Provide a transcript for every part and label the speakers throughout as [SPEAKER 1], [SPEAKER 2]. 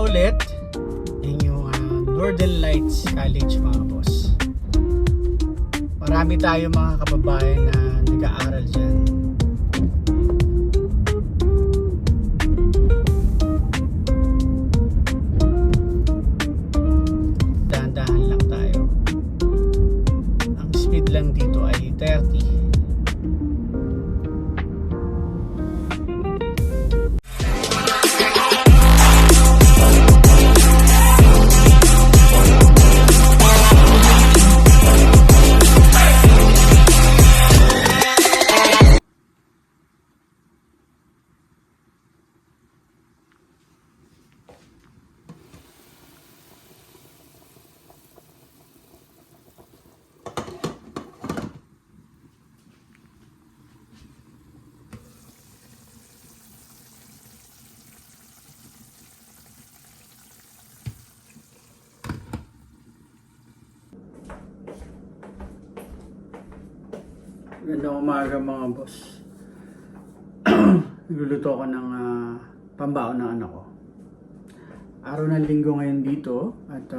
[SPEAKER 1] ulit yung Northern Lights College mga boss. Marami tayo mga kababayan na nag-aaral dyan. Dahan-dahan lang tayo. Ang speed lang dito ay 30. Gandang umaga mga boss. Nagluluto ko ng pambaon ng anak ko. Araw ng linggo ngayon dito at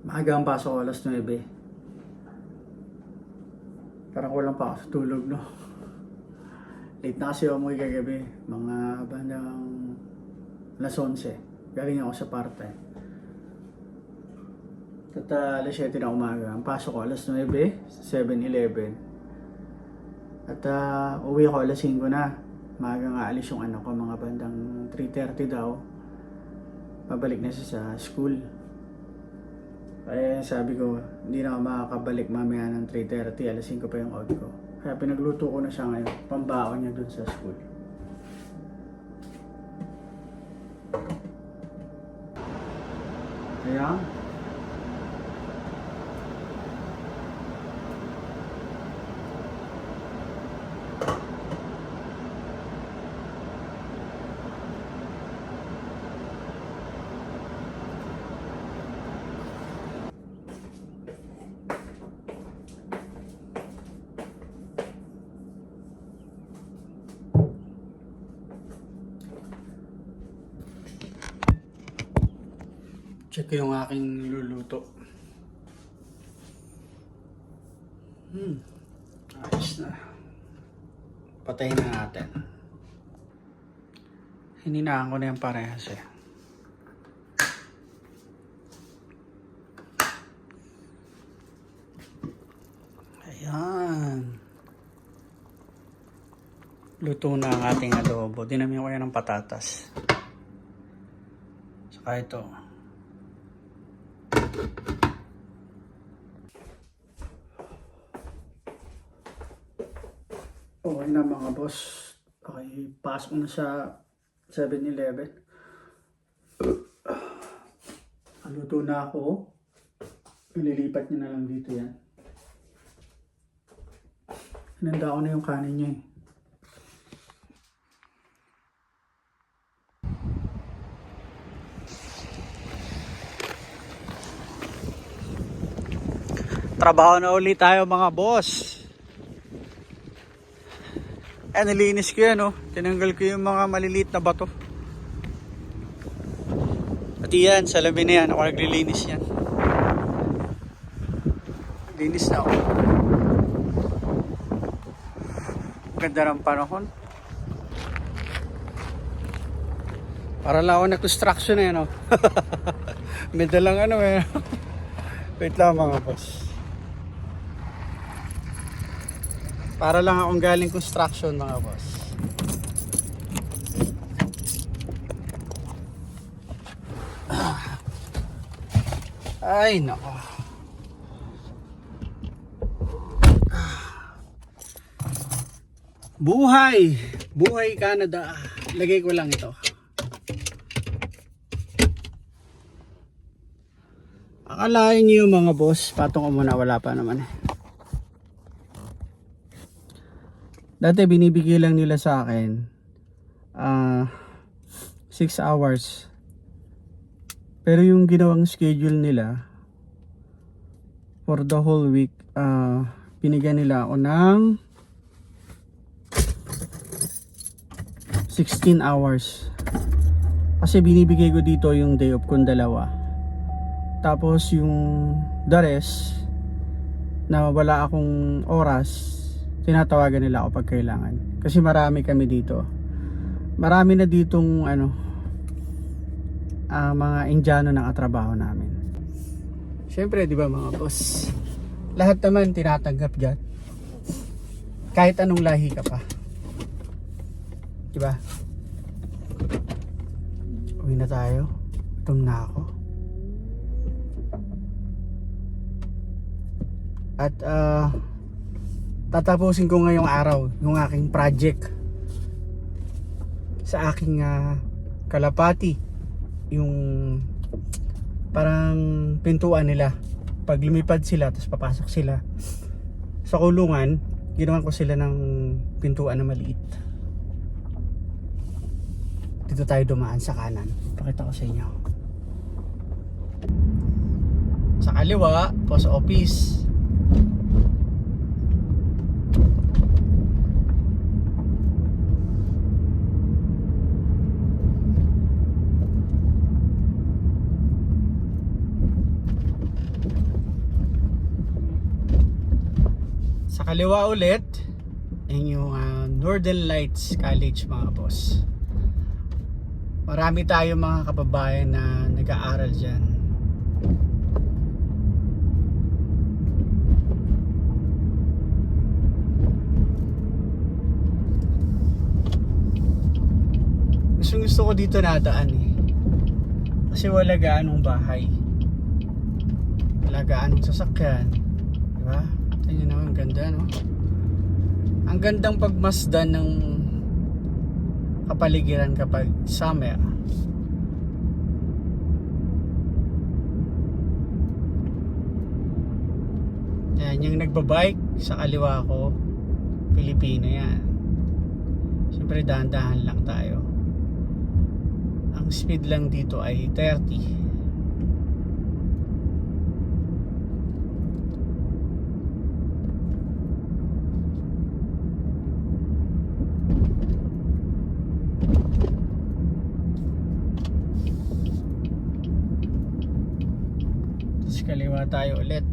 [SPEAKER 1] maaga ang pasok ko, alas 9. Parang kulang pa ako sa tulog, no? Late na kasi ako umuwi kagabi, mga bandang alas 11. Galing ako sa part-time. At alas 7 na umaga. Ang pasok ko alas 9, 7-11. At uwi ako alas 5 na. Maaga nga alis yung anak ko, mga bandang 3:30 daw. Pabalik na siya sa school. Kaya sabi ko, hindi na ako makakabalik mamaya ng 3:30. Alas 5 pa yung out ko. Kaya pinagluto ko na siya ngayon. Pambaon niya dun sa school. Kaya check ko yung aking luluto. Ayos na. Patayin na natin. Hininaan ko na yung parehas eh. Ayan. Luto na ang ating adobo. Dinamihan ko yan ng patatas. Saka ito. Okay na mga boss. Okay, pasok na sa 7-Eleven. Luto na ako. Ililipat niya na lang dito yan. Hinanda ko na yung kanin niya eh. Trabaho na ulit tayo mga boss. Nilinis ko yan, oh. Tinanggal ko yung mga maliliit na bato. At yan, salamin na yan. Ako naglilinis yan. Linis na ako. Ganda ng panahon. Para lang ako nag-construction eh, no? May dalang ano eh. Wait lang mga boss. Para lang akong galing construction mga boss. Ay nako. Buhay! Buhay Canada. Lagay ko lang ito. Akalain niyo mga boss, patong ko muna, wala pa naman eh. Dati binibigay lang nila sa akin 6 hours. Pero yung ginawang schedule nila for the whole week, binigyan nila ako ng 16 hours. Kasi binibigay ko dito yung day off kong 2. Tapos yung the rest na wala akong oras, tinatawagan nila ako pag kailangan. Kasi marami kami dito. Marami na ditong mga Indiano ng katrabaho namin. Siyempre, di ba mga boss? Lahat naman tinatanggap dyan. Kahit anong lahi ka pa. Di ba? Uwi na tayo. Gutom na ako. At tatapusin ko ngayong araw yung aking project sa aking kalapati, yung parang pintuan nila. Pag lumipad sila tapos papasok sila sa kulungan, ginawan ko sila ng pintuan na maliit. Dito tayo dumaan sa kanan, pakita ko sa inyo. Sa kaliwa, post office. Sa kaliwa ulit, yung Northern Lights College mga boss. Marami tayong mga kababayan na nag-aaral dyan. Gusto ko dito nadaan eh. Kasi wala gaanong bahay. Wala gaanong sasakyan. Diba? Tingnan naman, ang ganda, no? Ang gandang pagmasdan ng kapaligiran kapag summer. Yan, yung nagbabike sa kaliwa ko, Pilipino yan. Siyempre dahan-dahan lang tayo. Ang speed lang dito ay 30. Kaliwa tayo ulit.